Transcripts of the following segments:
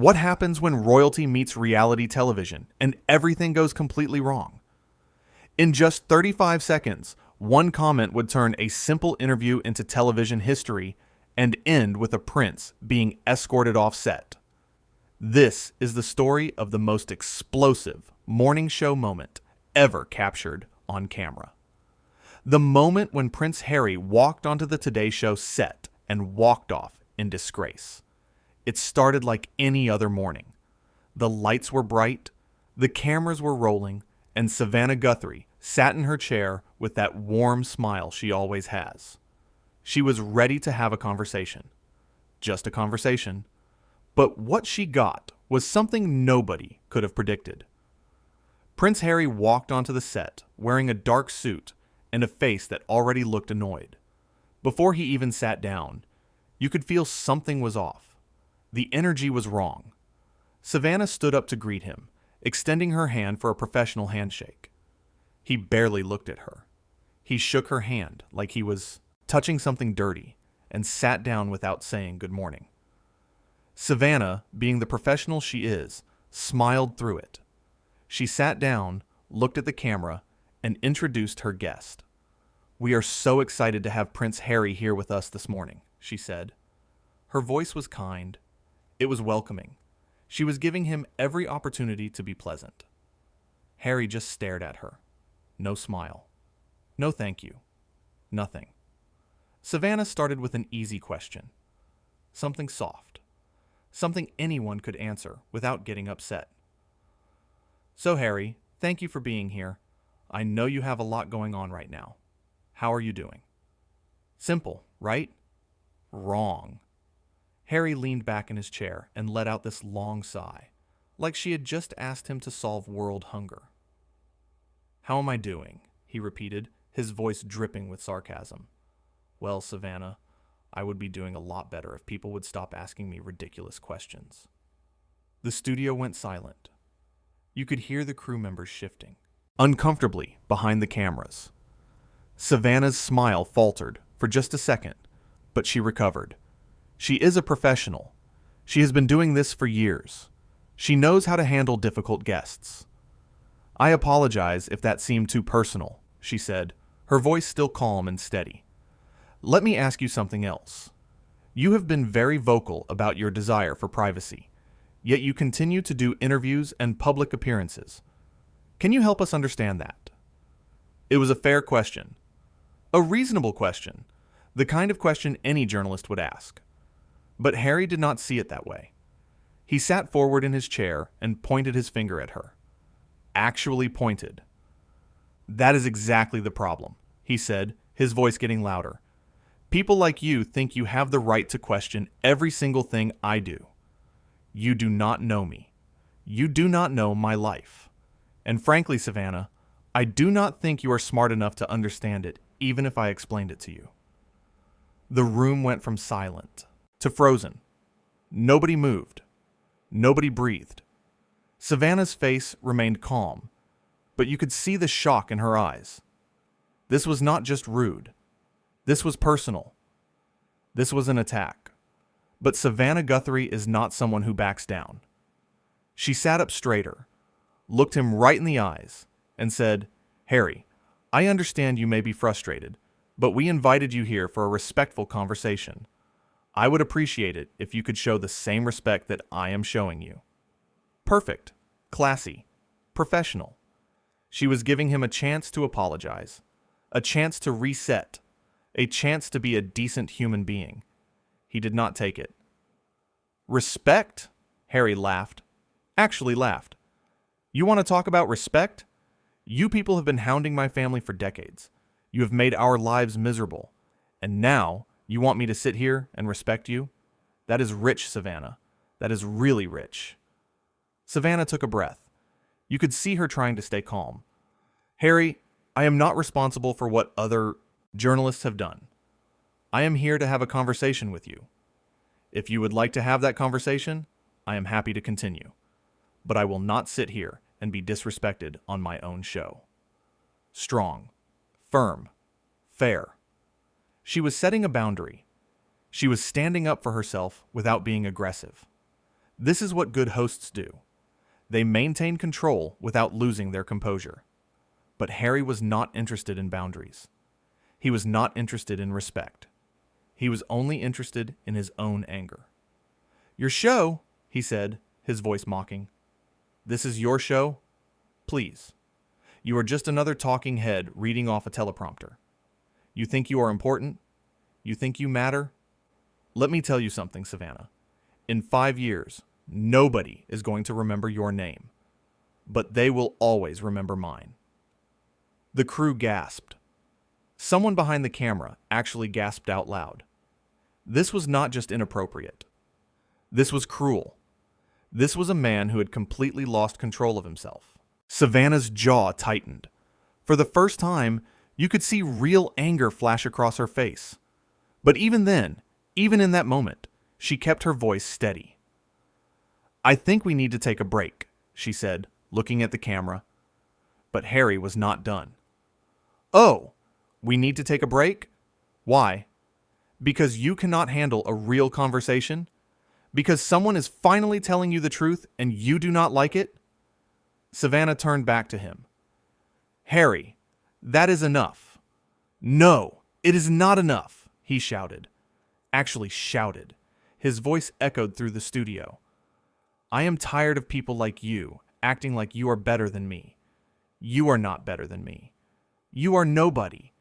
What happens when royalty meets reality television and everything goes completely wrong? In just 35 seconds, one comment would turn a simple interview into television history and end with a prince being escorted off set. This is the story of the most explosive morning show moment ever captured on camera. The moment when Prince Harry walked onto the Today Show set and walked off in disgrace. It started like any other morning. The lights were bright, the cameras were rolling, and Savannah Guthrie sat in her chair with that warm smile she always has. She was ready to have a conversation. Just a conversation. But what she got was something nobody could have predicted. Prince Harry walked onto the set wearing a dark suit and a face that already looked annoyed. Before he even sat down, you could feel something was off. The energy was wrong. Savannah stood up to greet him, extending her hand for a professional handshake. He barely looked at her. He shook her hand like he was touching something dirty and sat down without saying good morning. Savannah, being the professional she is, smiled through it. She sat down, looked at the camera, and introduced her guest. "We are so excited to have Prince Harry here with us this morning," she said. Her voice was kind. It was welcoming. She was giving him every opportunity to be pleasant. Harry just stared at her. No smile. No thank you. Nothing. Savannah started with an easy question. Something soft. Something anyone could answer without getting upset. "So, Harry, thank you for being here. I know you have a lot going on right now. How are you doing?" Simple, right? Wrong. Harry leaned back in his chair and let out this long sigh, like she had just asked him to solve world hunger. "How am I doing?" he repeated, his voice dripping with sarcasm. "Well, Savannah, I would be doing a lot better if people would stop asking me ridiculous questions." The studio went silent. You could hear the crew members shifting, uncomfortably behind the cameras. Savannah's smile faltered for just a second, but she recovered. She is a professional. She has been doing this for years. She knows how to handle difficult guests. "I apologize if that seemed too personal," she said, her voice still calm and steady. "Let me ask you something else. You have been very vocal about your desire for privacy, yet you continue to do interviews and public appearances. Can you help us understand that?" It was a fair question. A reasonable question. The kind of question any journalist would ask. But Harry did not see it that way. He sat forward in his chair and pointed his finger at her. Actually pointed. "That is exactly the problem," he said, his voice getting louder. "People like you think you have the right to question every single thing I do. You do not know me. You do not know my life. And frankly, Savannah, I do not think you are smart enough to understand it, even if I explained it to you." The room went from silent to frozen. Nobody moved. Nobody breathed. Savannah's face remained calm, but you could see the shock in her eyes. This was not just rude. This was personal. This was an attack. But Savannah Guthrie is not someone who backs down. She sat up straighter, looked him right in the eyes, and said, "Harry, I understand you may be frustrated, but we invited you here for a respectful conversation. I would appreciate it if you could show the same respect that I am showing you." Perfect, classy, professional. She was giving him a chance to apologize, a chance to reset, a chance to be a decent human being. He did not take it. "Respect?" Harry laughed. Actually laughed. "You want to talk about respect? You people have been hounding my family for decades. You have made our lives miserable. And now you want me to sit here and respect you? That is rich, Savannah. That is really rich." Savannah took a breath. You could see her trying to stay calm. "Harry, I am not responsible for what other journalists have done. I am here to have a conversation with you. If you would like to have that conversation, I am happy to continue. But I will not sit here and be disrespected on my own show." Strong, firm, fair. She was setting a boundary. She was standing up for herself without being aggressive. This is what good hosts do. They maintain control without losing their composure. But Harry was not interested in boundaries. He was not interested in respect. He was only interested in his own anger. "Your show," he said, his voice mocking. "This is your show? Please. You are just another talking head reading off a teleprompter. You think you are important? You think you matter? Let me tell you something, Savannah. In 5 years, nobody is going to remember your name, but they will always remember mine." The crew gasped. Someone behind the camera actually gasped out loud. This was not just inappropriate. This was cruel. This was a man who had completely lost control of himself. Savannah's jaw tightened. For the first time, you could see real anger flash across her face. But even then, even in that moment, she kept her voice steady. "I think we need to take a break," she said, looking at the camera. But Harry was not done. "Oh, we need to take a break? Why? Because you cannot handle a real conversation? Because someone is finally telling you the truth and you do not like it?" Savannah turned back to him. "Harry, that is enough." "No, it is not enough," he shouted. Actually shouted. His voice echoed through the studio. "I am tired of people like you acting like you are better than me. You are not better than me. You are nobody.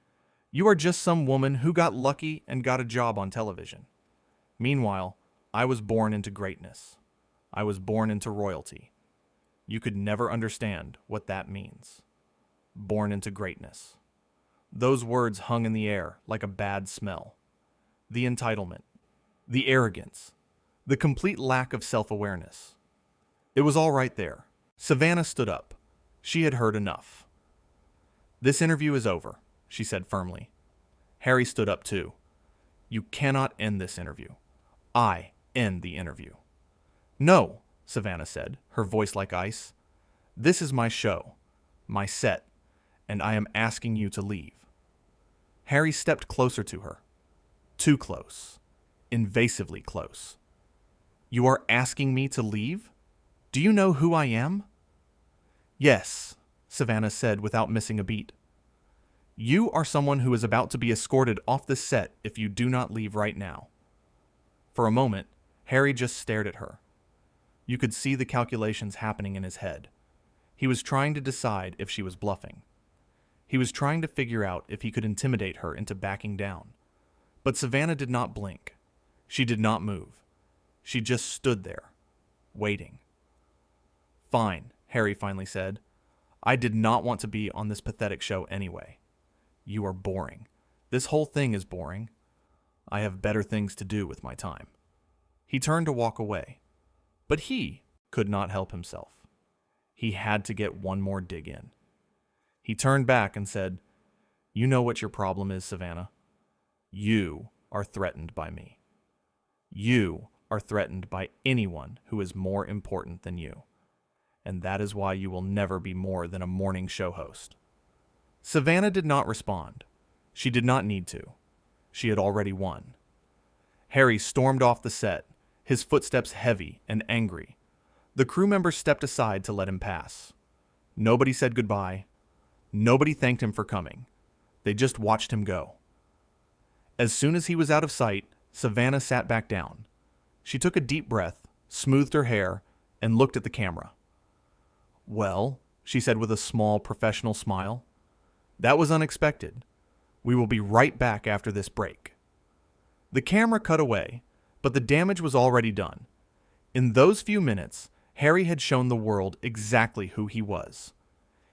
You are just some woman who got lucky and got a job on television. Meanwhile, I was born into greatness. I was born into royalty. You could never understand what that means. Born into greatness." Those words hung in the air like a bad smell. The entitlement, the arrogance, the complete lack of self-awareness. It was all right there. Savannah stood up. She had heard enough. "This interview is over," she said firmly. Harry stood up too. "You cannot end this interview. I end the interview." "No," Savannah said, her voice like ice. "This is my show, my set, and I am asking you to leave." Harry stepped closer to her. Too close. Invasively close. "You are asking me to leave? Do you know who I am?" "Yes," Savannah said without missing a beat. "You are someone who is about to be escorted off the set if you do not leave right now." For a moment, Harry just stared at her. You could see the calculations happening in his head. He was trying to decide if she was bluffing. He was trying to figure out if he could intimidate her into backing down. But Savannah did not blink. She did not move. She just stood there, waiting. "Fine," Harry finally said. "I did not want to be on this pathetic show anyway. You are boring. This whole thing is boring. I have better things to do with my time." He turned to walk away. But he could not help himself. He had to get one more dig in. He turned back and said, "You know what your problem is, Savannah. You are threatened by me. You are threatened by anyone who is more important than you. And that is why you will never be more than a morning show host." Savannah did not respond. She did not need to. She had already won. Harry stormed off the set, his footsteps heavy and angry. The crew members stepped aside to let him pass. Nobody said goodbye. Nobody thanked him for coming. They just watched him go. As soon as he was out of sight, Savannah sat back down. She took a deep breath, smoothed her hair, and looked at the camera. "Well," she said with a small professional smile, "that was unexpected. We will be right back after this break." The camera cut away, but the damage was already done. In those few minutes, Harry had shown the world exactly who he was.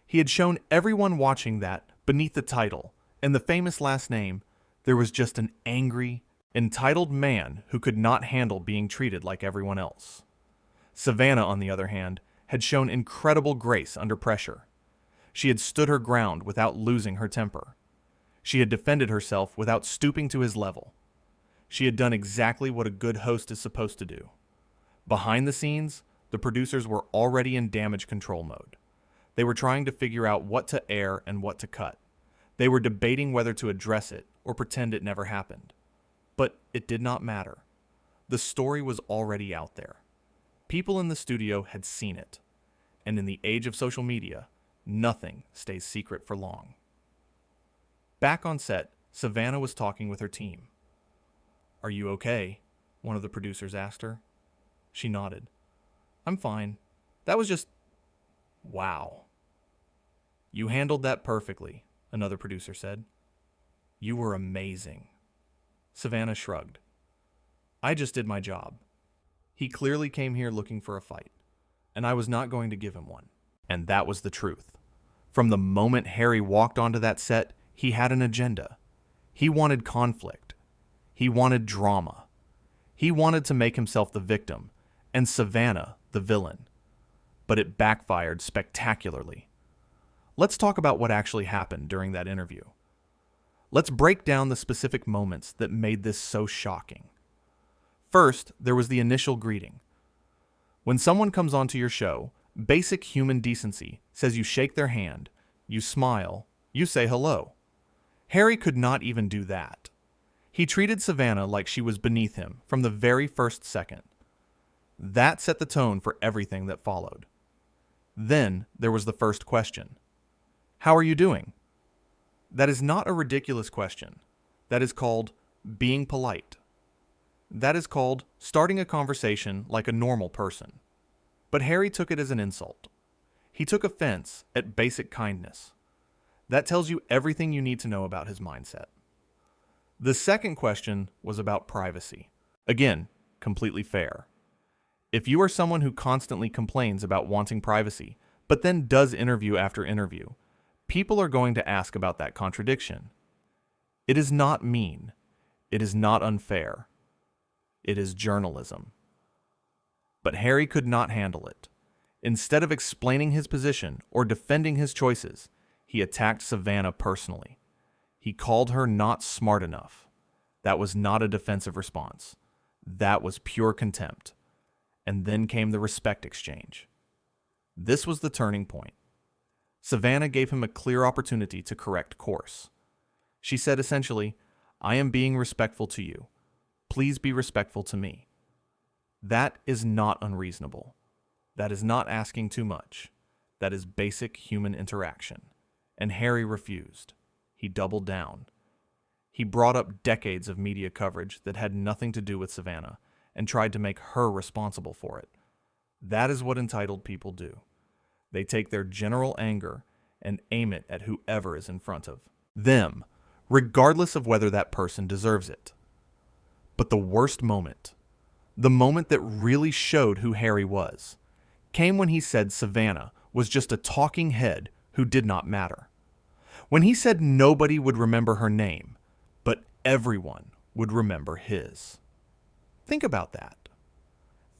He had shown everyone watching that, beneath the title and the famous last name, there was just an angry, entitled man who could not handle being treated like everyone else. Savannah, on the other hand, had shown incredible grace under pressure. She had stood her ground without losing her temper. She had defended herself without stooping to his level. She had done exactly what a good host is supposed to do. Behind the scenes, the producers were already in damage control mode. They were trying to figure out what to air and what to cut. They were debating whether to address it or pretend it never happened. But it did not matter. The story was already out there. People in the studio had seen it, and in the age of social media, nothing stays secret for long. Back on set, Savannah was talking with her team. "Are you okay?" one of the producers asked her. She nodded. "I'm fine. That was just... wow." "You handled that perfectly," another producer said. "You were amazing." Savannah shrugged. "I just did my job. He clearly came here looking for a fight, and I was not going to give him one." And that was the truth. From the moment Harry walked onto that set, he had an agenda. He wanted conflict. He wanted drama. He wanted to make himself the victim, and Savannah the villain. But it backfired spectacularly. Let's talk about what actually happened during that interview. Let's break down the specific moments that made this so shocking. First, there was the initial greeting. When someone comes onto your show, basic human decency says you shake their hand, you smile, you say hello. Harry could not even do that. He treated Savannah like she was beneath him from the very first second. That set the tone for everything that followed. Then there was the first question. "How are you doing?" That is not a ridiculous question. That is called being polite. That is called starting a conversation like a normal person. But Harry took it as an insult. He took offense at basic kindness. That tells you everything you need to know about his mindset. The second question was about privacy. Again, completely fair. If you are someone who constantly complains about wanting privacy, but then does interview after interview, people are going to ask about that contradiction. It is not mean. It is not unfair. It is journalism. But Harry could not handle it. Instead of explaining his position or defending his choices, he attacked Savannah personally. He called her not smart enough. That was not a defensive response. That was pure contempt. And then came the respect exchange. This was the turning point. Savannah gave him a clear opportunity to correct course. She said essentially, "I am being respectful to you. Please be respectful to me." That is not unreasonable. That is not asking too much. That is basic human interaction. And Harry refused. He doubled down. He brought up decades of media coverage that had nothing to do with Savannah and tried to make her responsible for it. That is what entitled people do. They take their general anger and aim it at whoever is in front of them, regardless of whether that person deserves it. But the worst moment, the moment that really showed who Harry was, came when he said Savannah was just a talking head who did not matter. When he said nobody would remember her name, but everyone would remember his. Think about that.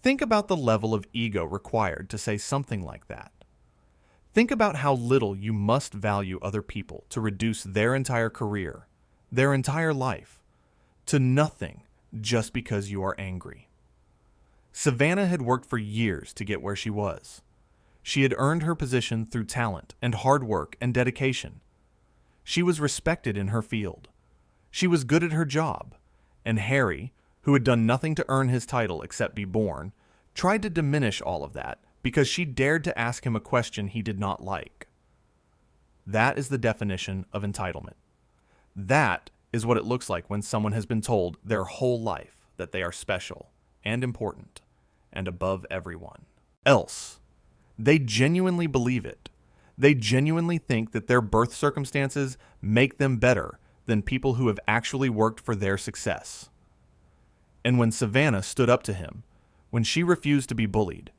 Think about the level of ego required to say something like that. Think about how little you must value other people to reduce their entire career, their entire life, to nothing just because you are angry. Savannah had worked for years to get where she was. She had earned her position through talent and hard work and dedication. She was respected in her field. She was good at her job. And Harry, who had done nothing to earn his title except be born, tried to diminish all of that because she dared to ask him a question he did not like. That is the definition of entitlement. That is what it looks like when someone has been told their whole life that they are special and important and above everyone else. They genuinely believe it. They genuinely think that their birth circumstances make them better than people who have actually worked for their success. And when Savannah stood up to him, when she refused to be bullied,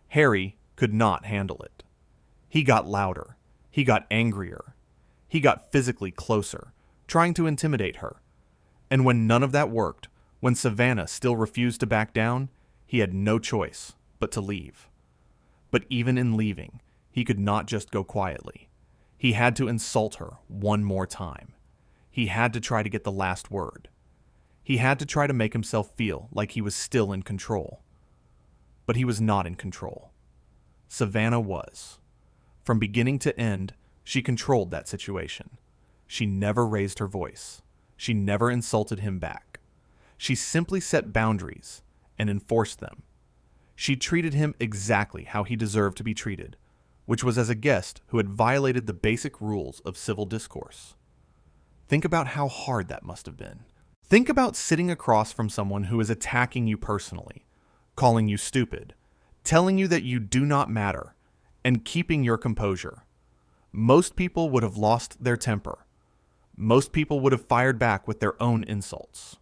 Harry could not handle it. He got louder. He got angrier. He got physically closer, trying to intimidate her. And when none of that worked, when Savannah still refused to back down, he had no choice but to leave. But even in leaving, he could not just go quietly. He had to insult her one more time. He had to try to get the last word. He had to try to make himself feel like he was still in control. But he was not in control. Savannah was. From beginning to end, she controlled that situation. She never raised her voice. She never insulted him back. She simply set boundaries and enforced them. She treated him exactly how he deserved to be treated, which was as a guest who had violated the basic rules of civil discourse. Think about how hard that must have been. Think about sitting across from someone who is attacking you personally, calling you stupid, telling you that you do not matter, and keeping your composure. Most people would have lost their temper. Most people would have fired back with their own insults.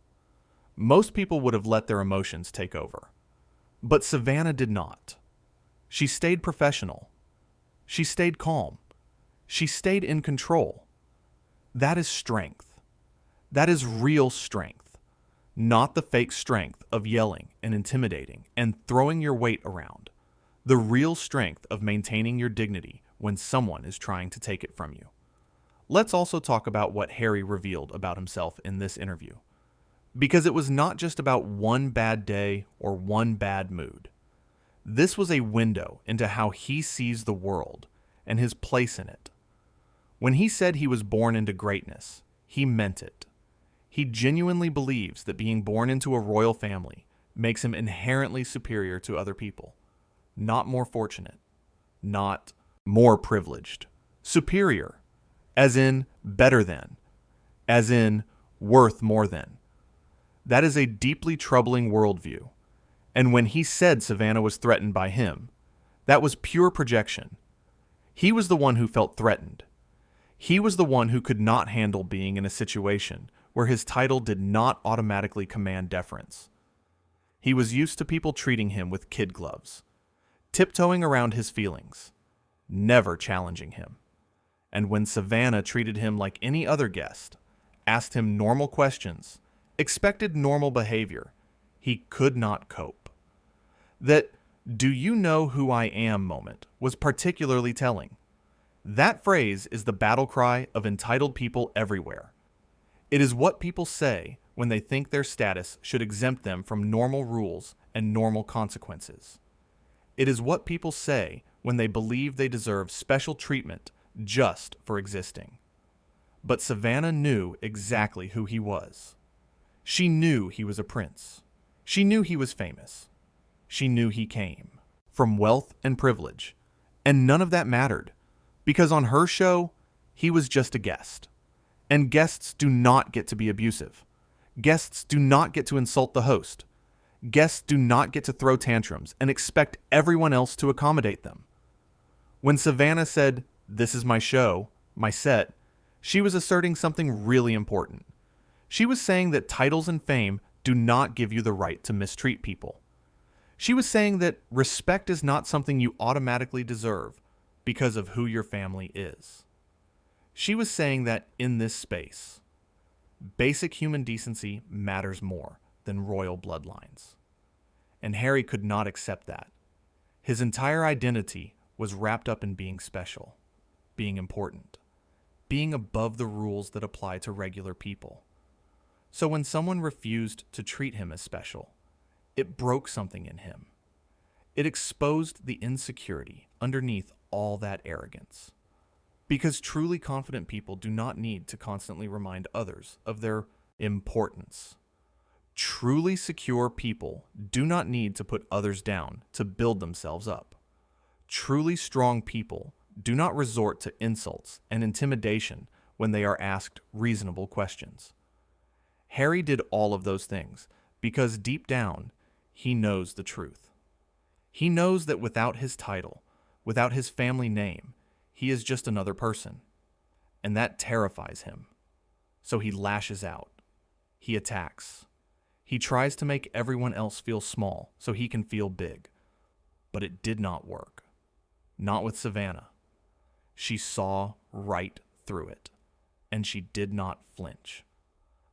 Most people would have let their emotions take over. But Savannah did not. She stayed professional. She stayed calm. She stayed in control. That is strength. That is real strength, not the fake strength of yelling and intimidating and throwing your weight around. The real strength of maintaining your dignity when someone is trying to take it from you. Let's also talk about what Harry revealed about himself in this interview. Because it was not just about one bad day or one bad mood. This was a window into how he sees the world and his place in it. When he said he was born into greatness, he meant it. He genuinely believes that being born into a royal family makes him inherently superior to other people. Not more fortunate. Not more privileged. Superior. As in better than. As in worth more than. That is a deeply troubling worldview. And when he said Savannah was threatened by him, that was pure projection. He was the one who felt threatened. He was the one who could not handle being in a situation where his title did not automatically command deference. He was used to people treating him with kid gloves, tiptoeing around his feelings, never challenging him. And when Savannah treated him like any other guest, asked him normal questions, expected normal behavior, he could not cope. That "do you know who I am" moment was particularly telling. That phrase is the battle cry of entitled people everywhere. It is what people say when they think their status should exempt them from normal rules and normal consequences. It is what people say when they believe they deserve special treatment just for existing. But Savannah knew exactly who he was. She knew he was a prince. She knew he was famous. She knew he came from wealth and privilege. And none of that mattered, because on her show, he was just a guest. And guests do not get to be abusive. Guests do not get to insult the host. Guests do not get to throw tantrums and expect everyone else to accommodate them. When Savannah said, "This is my show, my set," she was asserting something really important. She was saying that titles and fame do not give you the right to mistreat people. She was saying that respect is not something you automatically deserve because of who your family is. She was saying that in this space, basic human decency matters more than royal bloodlines. And Harry could not accept that. His entire identity was wrapped up in being special, being important, being above the rules that apply to regular people. So when someone refused to treat him as special, it broke something in him. It exposed the insecurity underneath all that arrogance. Because truly confident people do not need to constantly remind others of their importance. Truly secure people do not need to put others down to build themselves up. Truly strong people do not resort to insults and intimidation when they are asked reasonable questions. Harry did all of those things because deep down, he knows the truth. He knows that without his title, without his family name, he is just another person. And that terrifies him. So he lashes out. He attacks. He tries to make everyone else feel small so he can feel big. But it did not work. Not with Savannah. She saw right through it. And she did not flinch.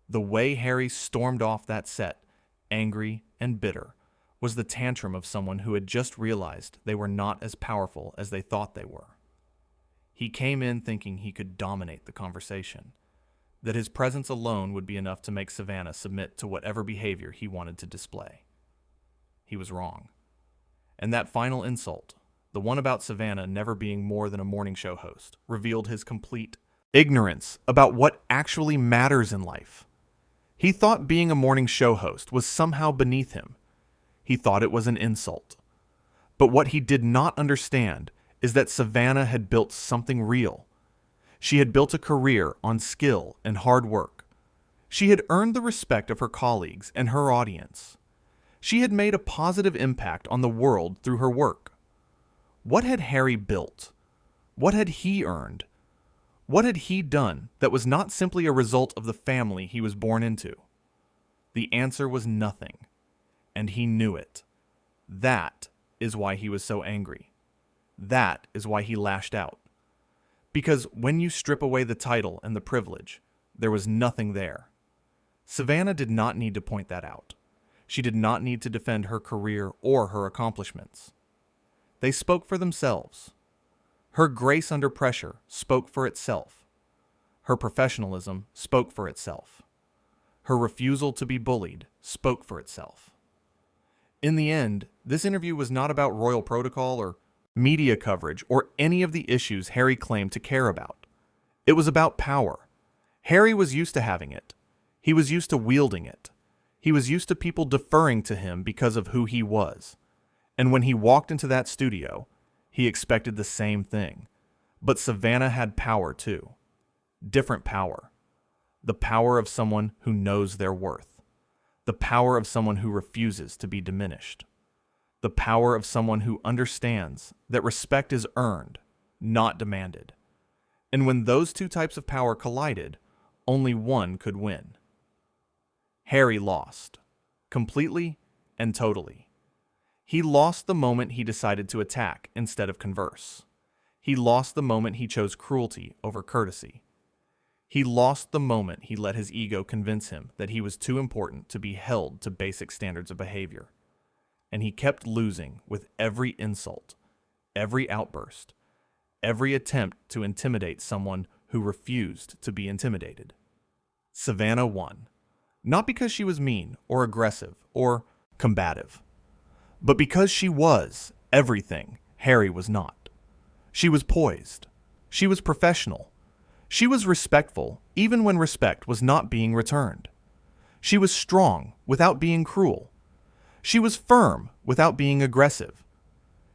The way Harry stormed off that set, angry and bitter, was the tantrum of someone who had just realized they were not as powerful as they thought they were. He came in thinking he could dominate the conversation, that his presence alone would be enough to make Savannah submit to whatever behavior he wanted to display. He was wrong. And that final insult, the one about Savannah never being more than a morning show host, revealed his complete ignorance about what actually matters in life. He thought being a morning show host was somehow beneath him. He thought it was an insult. But what he did not understand is that Savannah had built something real. She had built a career on skill and hard work. She had earned the respect of her colleagues and her audience. She had made a positive impact on the world through her work. What had Harry built? What had he earned? What had he done that was not simply a result of the family he was born into? The answer was nothing, and he knew it. That is why he was so angry. That is why he lashed out. Because when you strip away the title and the privilege, there was nothing there. Savannah did not need to point that out. She did not need to defend her career or her accomplishments. They spoke for themselves. Her grace under pressure spoke for itself. Her professionalism spoke for itself. Her refusal to be bullied spoke for itself. In the end, this interview was not about royal protocol or media coverage or any of the issues Harry claimed to care about. It was about power. Harry was used to having it. He was used to wielding it. He was used to people deferring to him because of who he was. And when he walked into that studio, he expected the same thing. But Savannah had power too. Different power. The power of someone who knows their worth. The power of someone who refuses to be diminished. The power of someone who understands that respect is earned, not demanded. And when those two types of power collided, only one could win. Harry lost. Completely and totally. He lost the moment he decided to attack instead of converse. He lost the moment he chose cruelty over courtesy. He lost the moment he let his ego convince him that he was too important to be held to basic standards of behavior. And he kept losing with every insult, every outburst, every attempt to intimidate someone who refused to be intimidated. Savannah won, not because she was mean or aggressive or combative, but because she was everything Harry was not. She was poised. She was professional. She was respectful even when respect was not being returned. She was strong without being cruel. She was firm without being aggressive.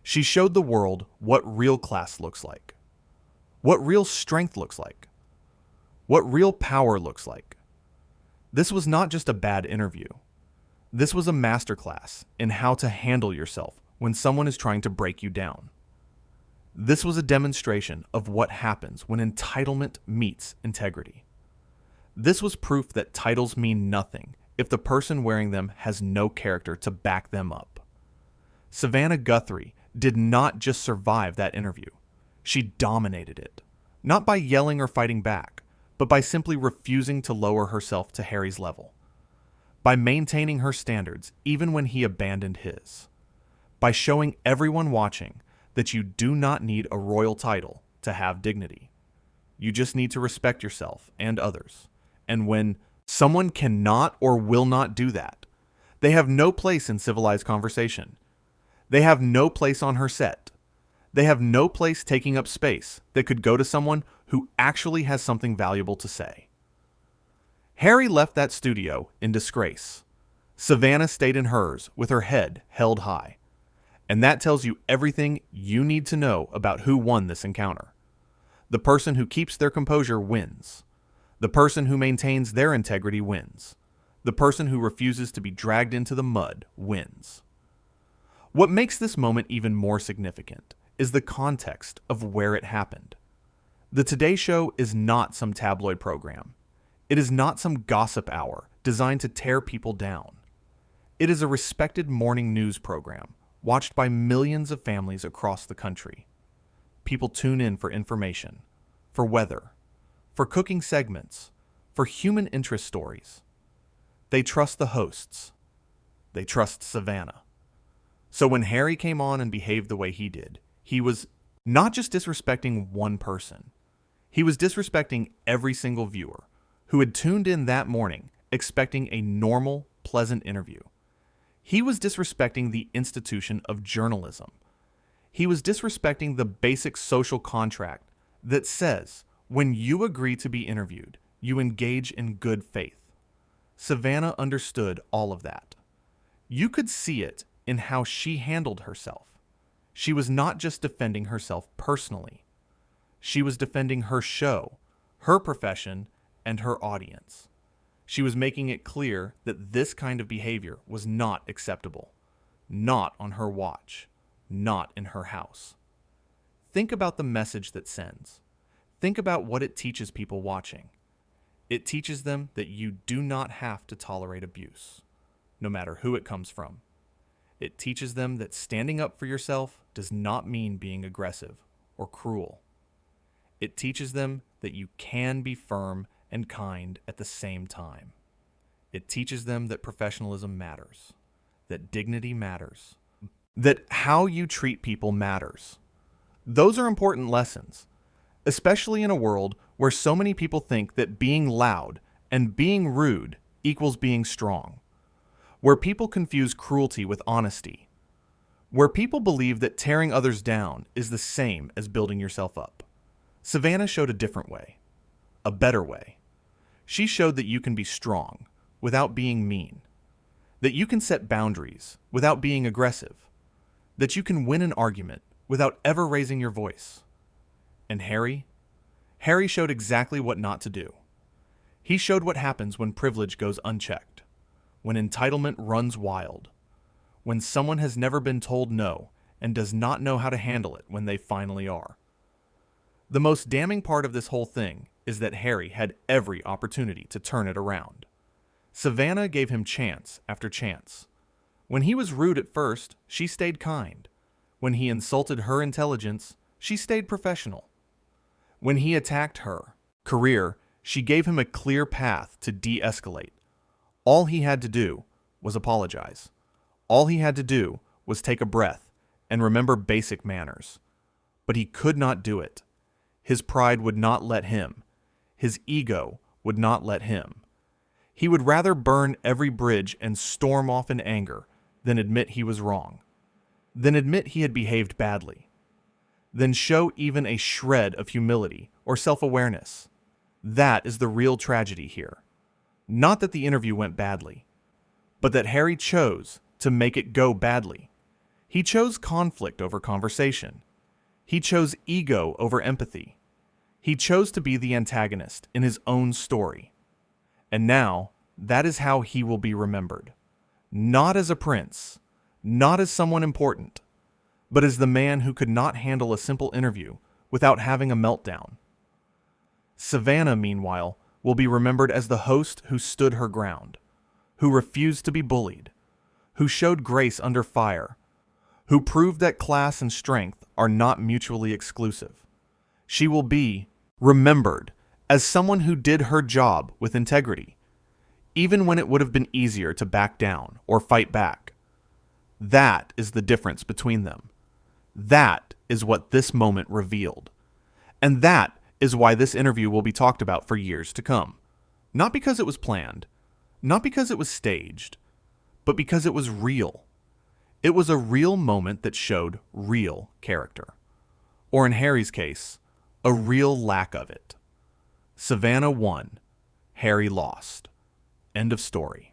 She showed the world what real class looks like, what real strength looks like, what real power looks like. This was not just a bad interview. This was a masterclass in how to handle yourself when someone is trying to break you down. This was a demonstration of what happens when entitlement meets integrity. This was proof that titles mean nothing if the person wearing them has no character to back them up. Savannah Guthrie did not just survive that interview. She dominated it, not by yelling or fighting back, but by simply refusing to lower herself to Harry's level. By maintaining her standards even when he abandoned his. By showing everyone watching that you do not need a royal title to have dignity. You just need to respect yourself and others. And when someone cannot or will not do that, they have no place in civilized conversation. They have no place on her set. They have no place taking up space that could go to someone who actually has something valuable to say. Harry left that studio in disgrace. Savannah stayed in hers with her head held high. And that tells you everything you need to know about who won this encounter. The person who keeps their composure wins. The person who maintains their integrity wins. The person who refuses to be dragged into the mud wins. What makes this moment even more significant is the context of where it happened. The Today Show is not some tabloid program. It is not some gossip hour designed to tear people down. It is a respected morning news program watched by millions of families across the country. People tune in for information, for weather, for cooking segments, for human interest stories. They trust the hosts. They trust Savannah. So when Harry came on and behaved the way he did, he was not just disrespecting one person. He was disrespecting every single viewer who had tuned in that morning expecting a normal, pleasant interview. He was disrespecting the institution of journalism. He was disrespecting the basic social contract that says when you agree to be interviewed, you engage in good faith. Savannah understood all of that. You could see it in how she handled herself. She was not just defending herself personally. She was defending her show, her profession, and her audience. She was making it clear that this kind of behavior was not acceptable. Not on her watch. Not in her house. Think about the message that sends. Think about what it teaches people watching. It teaches them that you do not have to tolerate abuse, no matter who it comes from. It teaches them that standing up for yourself does not mean being aggressive or cruel. It teaches them that you can be firm and kind at the same time. It teaches them that professionalism matters, that dignity matters, that how you treat people matters. Those are important lessons, especially in a world where so many people think that being loud and being rude equals being strong, where people confuse cruelty with honesty, where people believe that tearing others down is the same as building yourself up. Savannah showed a different way, a better way. She showed that you can be strong without being mean, that you can set boundaries without being aggressive, that you can win an argument without ever raising your voice. And Harry showed exactly what not to do. He showed what happens when privilege goes unchecked, when entitlement runs wild, when someone has never been told no and does not know how to handle it when they finally are. The most damning part of this whole thing is that Harry had every opportunity to turn it around. Savannah gave him chance after chance. When he was rude at first, she stayed kind. When he insulted her intelligence, she stayed professional. When he attacked her career, she gave him a clear path to de-escalate. All he had to do was apologize. All he had to do was take a breath and remember basic manners. But he could not do it. His pride would not let him. His ego would not let him. He would rather burn every bridge and storm off in anger than admit he was wrong, than admit he had behaved badly, than show even a shred of humility or self-awareness. That is the real tragedy here. Not that the interview went badly, but that Harry chose to make it go badly. He chose conflict over conversation. He chose ego over empathy. He chose to be the antagonist in his own story. And now, that is how he will be remembered. Not as a prince, not as someone important, but as the man who could not handle a simple interview without having a meltdown. Savannah, meanwhile, will be remembered as the host who stood her ground, who refused to be bullied, who showed grace under fire, who proved that class and strength are not mutually exclusive. She will be remembered as someone who did her job with integrity, even when it would have been easier to back down or fight back. That is the difference between them. That is what this moment revealed. And that is why this interview will be talked about for years to come. Not because it was planned, not because it was staged, but because it was real. It was a real moment that showed real character. Or in Harry's case, a real lack of it. Savannah won. Harry lost. End of story.